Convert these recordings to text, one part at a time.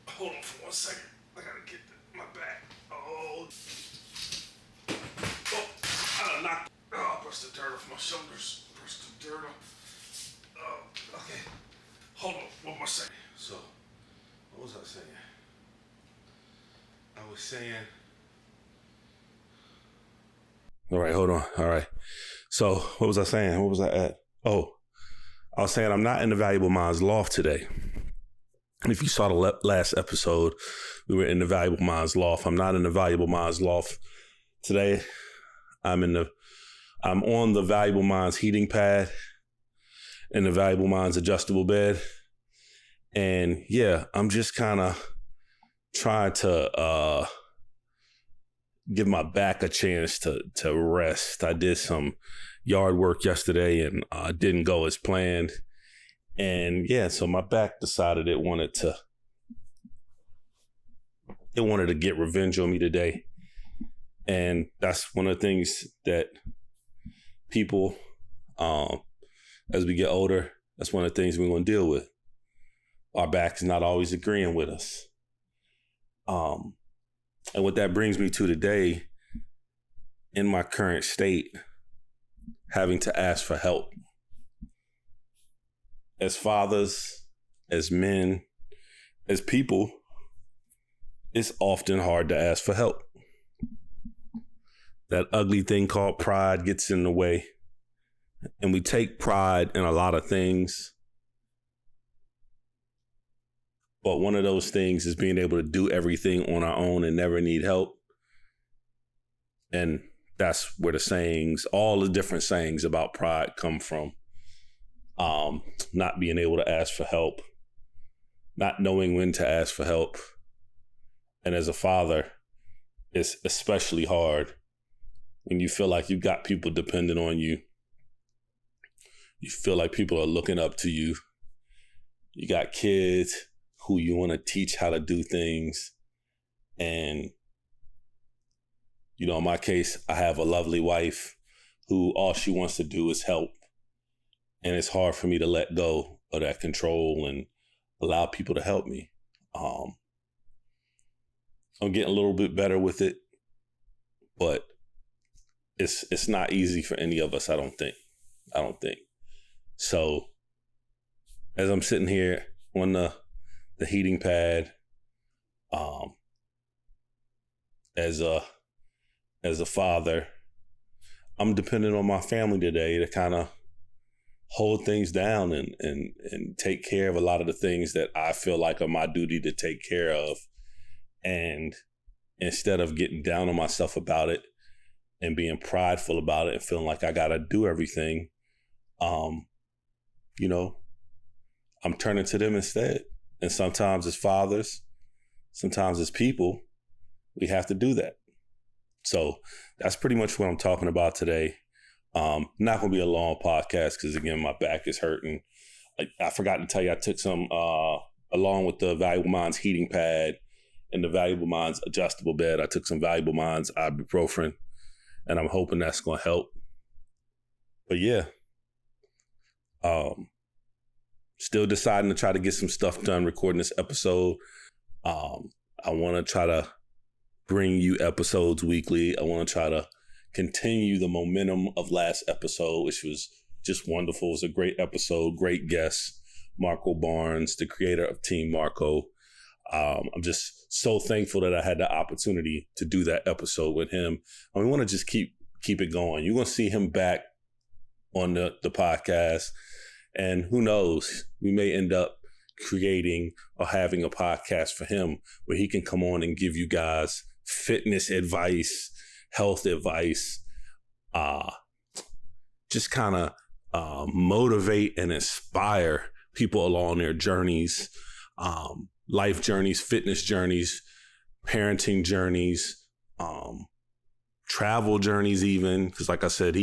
Hold on for 1 second. I gotta get my back. Oh, I done knocked. Oh, brush the dirt off my shoulders. Brush the dirt off. Oh, okay. Hold on. What am I saying? So, what was I saying? I was saying. All right, hold on. All right. So, what was I saying? What was I at? Oh, I was saying I'm not in the Valuable Minds Loft today. And if you saw the last episode, we were in the Valuable Minds Loft. I'm not in the Valuable Minds Loft today. I'm on the Valuable Minds heating pad in the Valuable Minds adjustable bed. And yeah, I'm just kind of trying to give my back a chance to rest. I did some yard work yesterday and didn't go as planned. And yeah, so my back decided it wanted to get revenge on me today. And that's one of the things that people, as we get older, that's one of the things we're going to deal with. Our back is not always agreeing with us. And what that brings me to today, in my current state, having to ask for help. As fathers, as men, as people, it's often hard to ask for help. That ugly thing called pride gets in the way. And we take pride in a lot of things. But one of those things is being able to do everything on our own and never need help. And that's where the sayings, all the different sayings about pride come from. Not being able to ask for help, not knowing when to ask for help. And as a father, it's especially hard when you feel like you've got people dependent on you. You feel like people are looking up to you. You got kids who you want to teach how to do things. And, you know, in my case, I have a lovely wife who all she wants to do is help. And it's hard for me to let go of that control and allow people to help me. I'm getting a little bit better with it, but it's not easy for any of us, I don't think. So as I'm sitting here on the heating pad, as a father, I'm dependent on my family today to kind of hold things down and take care of a lot of the things that I feel like are my duty to take care of. And instead of getting down on myself about it and being prideful about it and feeling like I got to do everything, you know, I'm turning to them instead. And sometimes as fathers, sometimes as people, we have to do that. So that's pretty much what I'm talking about today. Not going to be a long podcast because, again, my back is hurting. I forgot to tell you, I took some, along with the Valuable Minds heating pad and the Valuable Minds adjustable bed, I took some Valuable Minds ibuprofen, and I'm hoping that's going to help. But yeah, still deciding to try to get some stuff done recording this episode. I want to try to bring you episodes weekly. I want to try to continue the momentum of last episode, which was just wonderful. It was a great episode, great guest, Marco Barnes, the creator of Team Marco. I'm just so thankful that I had the opportunity to do that episode with him. And we want to just keep it going. You're going to see him back on the podcast. And who knows, we may end up creating or having a podcast for him where he can come on and give you guys fitness advice, health advice, just kind of motivate and inspire people along their journeys, life journeys, fitness journeys, parenting journeys, travel journeys even. Because like I said,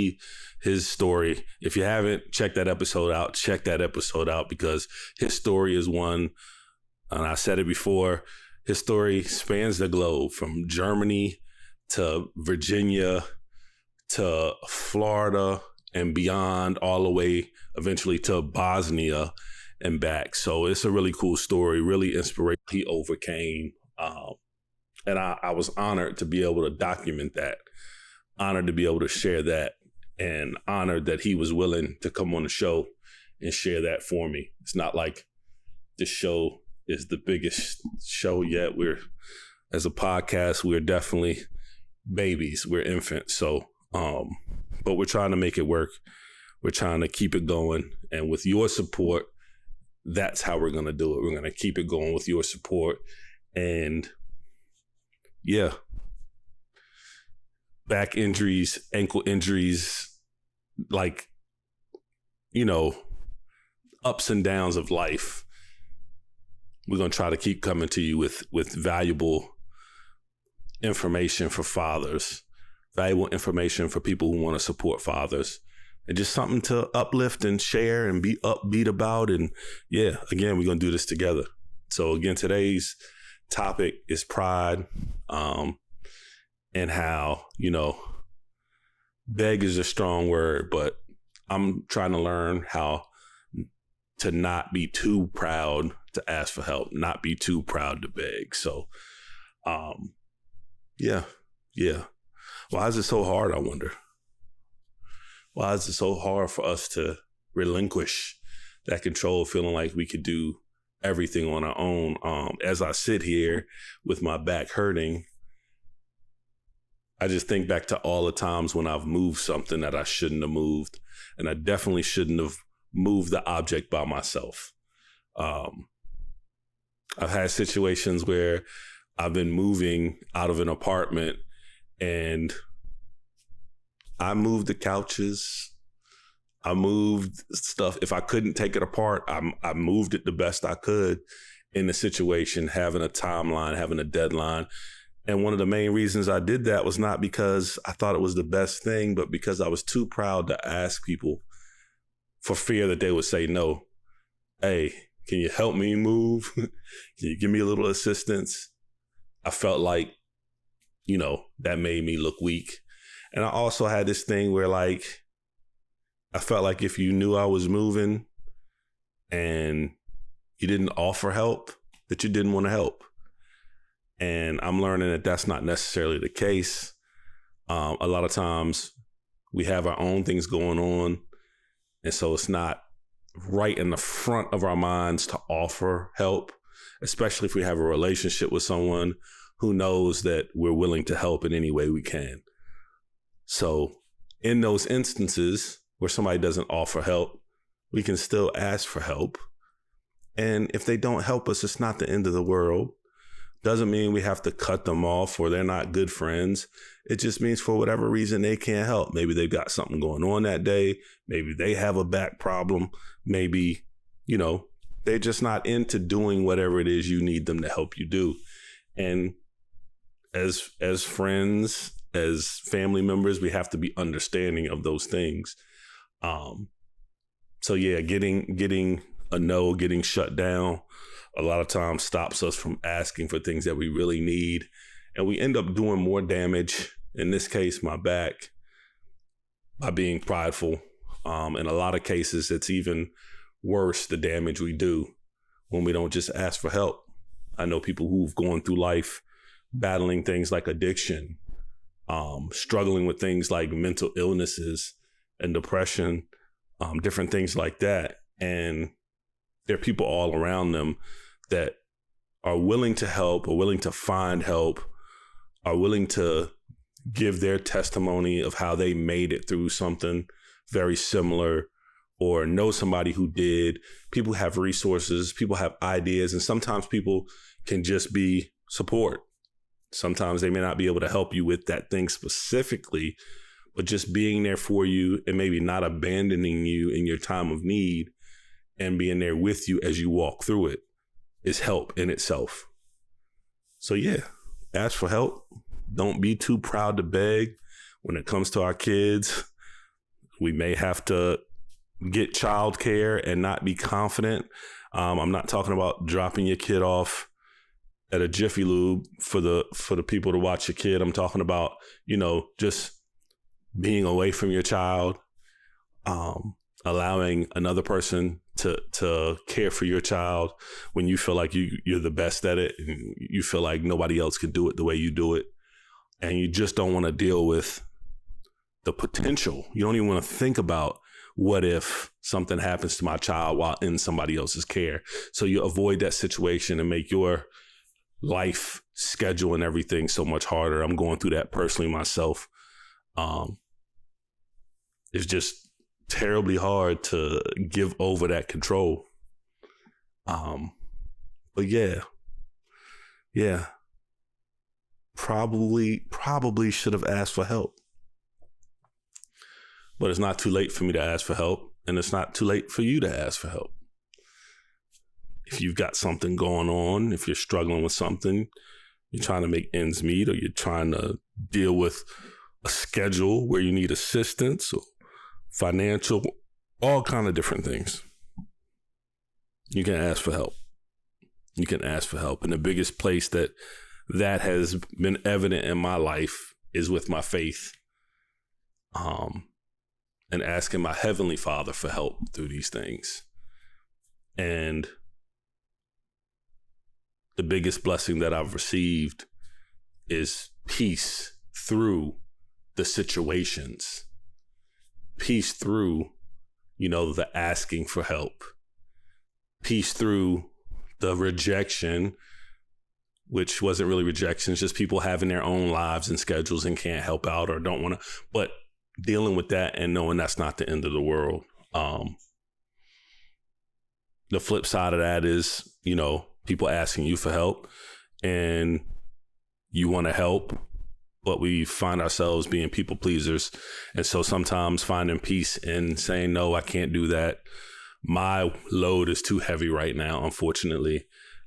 his story, if you haven't checked that episode out, check that episode out because his story is one, and I said it before, his story spans the globe from Germany to Virginia to Florida and beyond, all the way eventually to Bosnia. and back. So it's a really cool story, really inspirational. He overcame. And I was honored to be able to document that, honored to be able to share that, and honored that he was willing to come on the show and share that for me. It's not like this show is the biggest show yet. As a podcast, we're definitely babies. We're infants. So, but we're trying to make it work. We're trying to keep it going. And with your support, that's how we're going to do it. We're going to keep it going with your support. And yeah, back injuries, ankle injuries, like, ups and downs of life. We're going to try to keep coming to you with valuable information for fathers, valuable information for people who want to support fathers, and just something to uplift and share and be upbeat about. And yeah, again, we're going to do this together. So again, today's topic is pride, and how, beg is a strong word, but I'm trying to learn how to not be too proud to ask for help, not be too proud to beg. So, yeah. Why is it so hard, I wonder? Why is it so hard for us to relinquish that control, feeling like we could do everything on our own? As I sit here with my back hurting, I just think back to all the times when I've moved something that I shouldn't have moved. And I definitely shouldn't have moved the object by myself. I've had situations where I've been moving out of an apartment and I moved the couches. I moved stuff. If I couldn't take it apart, I moved it the best I could in the situation, having a timeline, having a deadline. And one of the main reasons I did that was not because I thought it was the best thing, but because I was too proud to ask people for fear that they would say no. Hey, can you help me move? Can you give me a little assistance? I felt like, that made me look weak. And I also had this thing where I felt like if you knew I was moving and you didn't offer help, that you didn't want to help. And I'm learning that that's not necessarily the case. A lot of times we have our own things going on. And so it's not right in the front of our minds to offer help, especially if we have a relationship with someone who knows that we're willing to help in any way we can. So in those instances where somebody doesn't offer help, we can still ask for help. And if they don't help us, it's not the end of the world. Doesn't mean we have to cut them off or they're not good friends. It just means for whatever reason they can't help. Maybe they've got something going on that day. Maybe they have a back problem. Maybe, they're just not into doing whatever it is you need them to help you do. And as friends, as family members, we have to be understanding of those things. So yeah, getting a no, getting shut down, a lot of times stops us from asking for things that we really need. And we end up doing more damage, in this case, my back, by being prideful. In a lot of cases, it's even worse, the damage we do when we don't just ask for help. I know people who've gone through life battling things like addiction, struggling with things like mental illnesses and depression, different things like that. And there are people all around them that are willing to help, or willing to find help, are willing to give their testimony of how they made it through something very similar, or know somebody who did. People have resources, people have ideas, and sometimes people can just be support. Sometimes they may not be able to help you with that thing specifically, but just being there for you and maybe not abandoning you in your time of need and being there with you as you walk through it is help in itself. So yeah, ask for help. Don't be too proud to beg. When it comes to our kids, we may have to get childcare and not be confident. I'm not talking about dropping your kid off at a Jiffy Lube for the people to watch your kid. I'm talking about, just being away from your child. allowing another person to care for your child when you feel like you're the best at it and you feel like nobody else can do it the way you do it. And you just don't want to deal with the potential. You don't even want to think about what if something happens to my child while in somebody else's care. So you avoid that situation and make your life schedule and everything so much harder. I'm going through that personally myself. It's just terribly hard to give over that control. But yeah, probably should have asked for help. But it's not too late for me to ask for help, and it's not too late for you to ask for help. If you've got something going on, if you're struggling with something, you're trying to make ends meet, or you're trying to deal with a schedule where you need assistance or financial, all kind of different things, you can ask for help. You can ask for help. And the biggest place that has been evident in my life is with my faith. And asking my Heavenly Father for help through these things. And the biggest blessing that I've received is peace through the situations. Peace through, the asking for help. Peace through the rejection, which wasn't really rejection. It's just people having their own lives and schedules and can't help out or don't want to. But dealing with that and knowing that's not the end of the world. The flip side of that is, people asking you for help and you want to help, but we find ourselves being people pleasers. And so sometimes finding peace in saying, no, I can't do that. My load is too heavy right now. Unfortunately,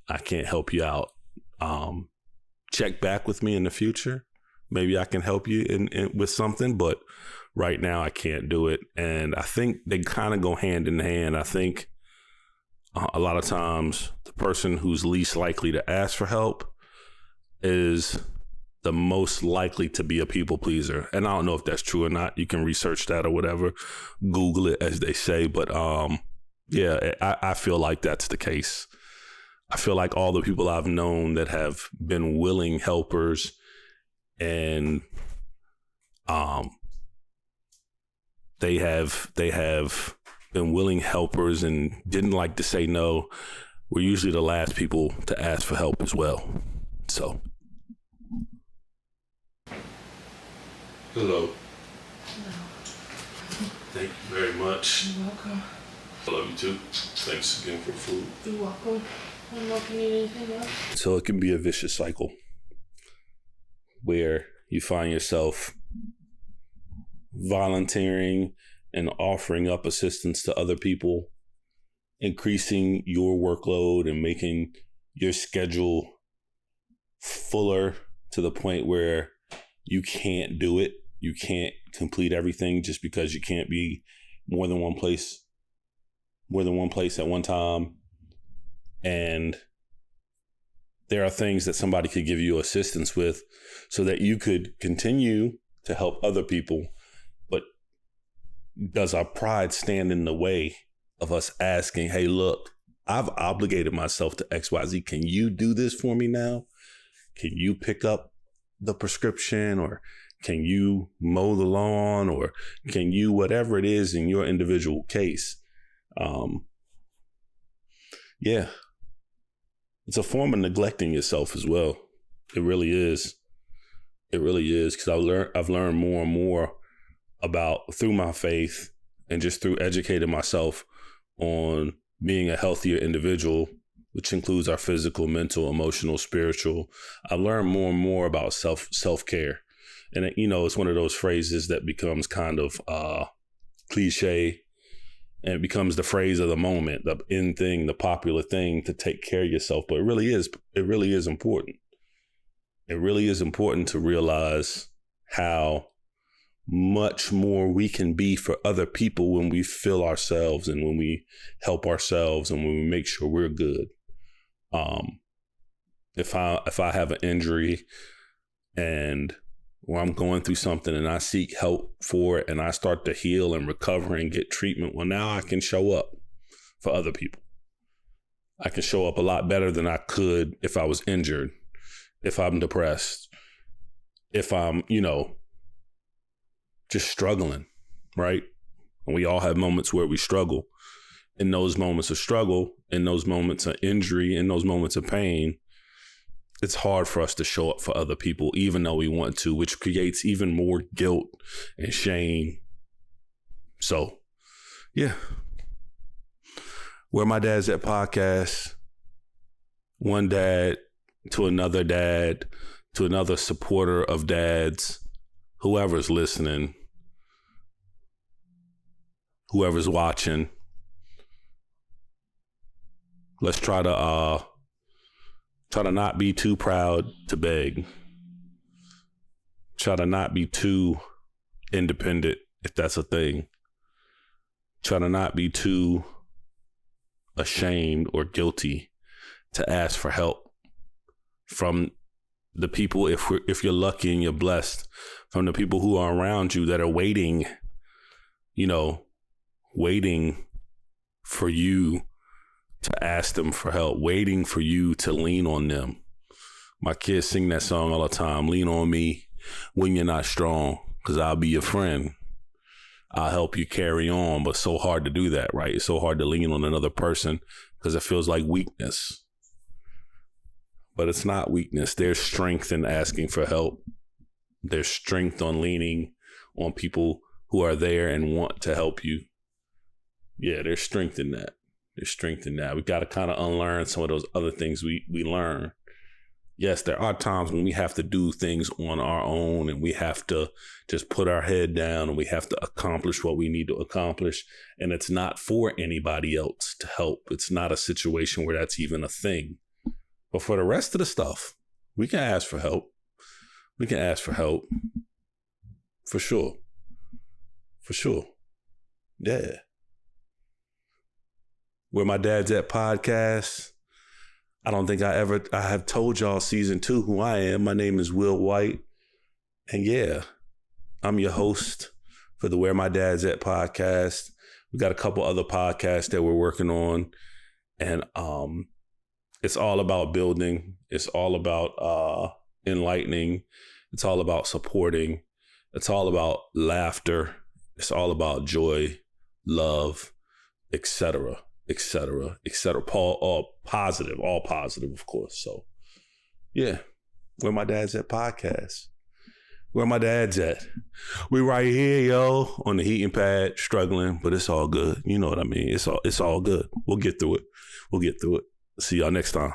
I can't help you out. Check back with me in the future. Maybe I can help you in with something, but right now I can't do it. And I think they kind of go hand in hand. I think a lot of times the person who's least likely to ask for help is the most likely to be a people pleaser. And I don't know if that's true or not. You can research that or whatever, Google it as they say. But I feel like that's the case. I feel like all the people I've known that have been willing helpers and they have been willing helpers and didn't like to say no, were usually the last people to ask for help as well. So. Hello. Thank you very much. You're welcome. I love you too. Thanks again for food. You're welcome. I don't know if you need anything else. So it can be a vicious cycle where you find yourself volunteering and offering up assistance to other people, increasing your workload and making your schedule fuller to the point where you can't do it. You can't complete everything just because you can't be more than one place at one time. And there are things that somebody could give you assistance with so that you could continue to help other people. But does our pride stand in the way of us asking, hey, look, I've obligated myself to XYZ. Can you do this for me now? Can you pick up the prescription, or can you mow the lawn, or can you whatever it is in your individual case? It's a form of neglecting yourself as well. It really is. It really is, because I've learned more and more through my faith and just through educating myself on being a healthier individual, which includes our physical, mental, emotional, spiritual. I've learned more and more about self-care. And it's one of those phrases that becomes kind of cliche, and it becomes the phrase of the moment, the in thing, the popular thing to take care of yourself. But it really is important. It really is important to realize how much more we can be for other people when we fill ourselves and when we help ourselves and when we make sure we're good. If I have an injury and or I'm going through something and I seek help for it and I start to heal and recover and get treatment, well, now I can show up for other people. I can show up a lot better than I could if I was injured, if I'm depressed, if I'm, just struggling, right? And we all have moments where we struggle. In those moments of struggle, in those moments of injury, in those moments of pain, it's hard for us to show up for other people, even though we want to, which creates even more guilt and shame. So, yeah. Where My Dad's At podcast, one dad to another supporter of dads, whoever's listening, whoever's watching. Let's try to not be too proud to beg. Try to not be too independent, if that's a thing. Try to not be too ashamed or guilty to ask for help from the people, if you're lucky and you're blessed, from the people who are around you that are waiting for you to ask them for help, waiting for you to lean on them. My kids sing that song all the time. Lean on me when you're not strong, because I'll be your friend. I'll help you carry on. But so hard to do that, right? It's so hard to lean on another person because it feels like weakness. But it's not weakness. There's strength in asking for help. There's strength on leaning on people who are there and want to help you. Yeah, there's strength in that. There's strength in that. We got to kind of unlearn some of those other things we learn. Yes, there are times when we have to do things on our own and we have to just put our head down and we have to accomplish what we need to accomplish. And it's not for anybody else to help. It's not a situation where that's even a thing. But for the rest of the stuff, we can ask for help. We can ask for help. For sure. For sure. Yeah. Where My Dad's At podcast. I don't think I have told y'all season 2 who I am. My name is Will White. And yeah, I'm your host for the Where My Dad's At podcast. We got a couple other podcasts that we're working on. And it's all about building. It's all about enlightening. It's all about supporting. It's all about laughter. It's all about joy, love, etc. etc. All positive, of course. So, yeah, Where My Dad's At podcast. Where my dad's at. We right here, yo, on the heating pad, struggling, but it's all good. You know what I mean? It's all good. We'll get through it. See y'all next time.